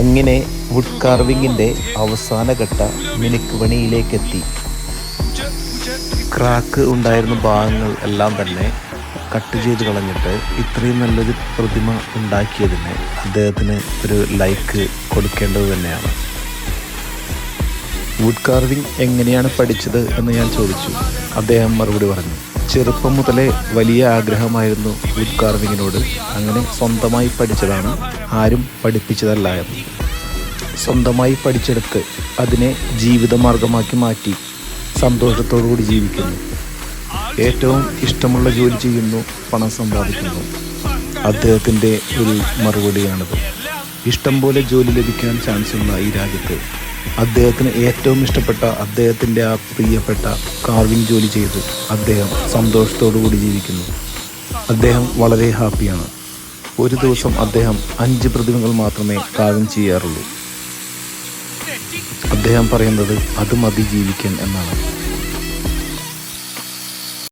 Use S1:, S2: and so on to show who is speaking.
S1: അങ്ങനെ വുഡ് കാർവിങ്ങിൻ്റെ അവസാനഘട്ട മിനുക്ക് പണിയിലേക്കെത്തി. ക്രാക്ക് ഉണ്ടായിരുന്ന ഭാഗങ്ങൾ എല്ലാം തന്നെ കട്ട് ചെയ്ത് കളഞ്ഞിട്ട് ഇത്രയും നല്ലൊരു പ്രതിമ ഉണ്ടാക്കിയതിന് അദ്ദേഹത്തിന് ഒരു ലൈക്ക് കൊടുക്കേണ്ടത് തന്നെയാണ്. വുഡ് കാർവിങ് എങ്ങനെയാണ് പഠിച്ചത് എന്ന് ഞാൻ ചോദിച്ചു. അദ്ദേഹം മറുപടി പറഞ്ഞു, ചെറുപ്പം മുതലേ വലിയ ആഗ്രഹമായിരുന്നു വുഡ് കാർവിങ്ങിനോട്. അങ്ങനെ സ്വന്തമായി പഠിച്ചതാണ്, ആരും പഠിപ്പിച്ചതല്ല എന്ന്. സ്വന്തമായി പഠിച്ചെടുത്ത് അതിനെ ജീവിതമാർഗമാക്കി മാറ്റി സന്തോഷത്തോടുകൂടി ജീവിക്കുന്നു. ഏറ്റവും ഇഷ്ടമുള്ള ജോലി ചെയ്യുന്നു, പണം സമ്പാദിക്കുന്നു. അദ്ദേഹത്തിൻ്റെ ഒരു മറുപടിയാണിത്. ഇഷ്ടം പോലെ ജോലി ലഭിക്കാൻ ചാൻസ് ഉള്ള ഈ രാജ്യത്ത് അദ്ദേഹത്തിന് ഏറ്റവും ഇഷ്ടപ്പെട്ട അദ്ദേഹത്തിൻ്റെ ആ പ്രിയപ്പെട്ട കാർവിംഗ് ജോലി ചെയ്ത് അദ്ദേഹം സന്തോഷത്തോടു കൂടി ജീവിക്കുന്നു. അദ്ദേഹം വളരെ ഹാപ്പിയാണ്. ഒരു ദിവസം അദ്ദേഹം 5 പ്രതിമകൾ മാത്രമേ കാർവിംഗ് ചെയ്യാറുള്ളൂ. അദ്ദേഹം പറയുന്നത് അത് മതി ജീവിക്കാൻ എന്നാണ്.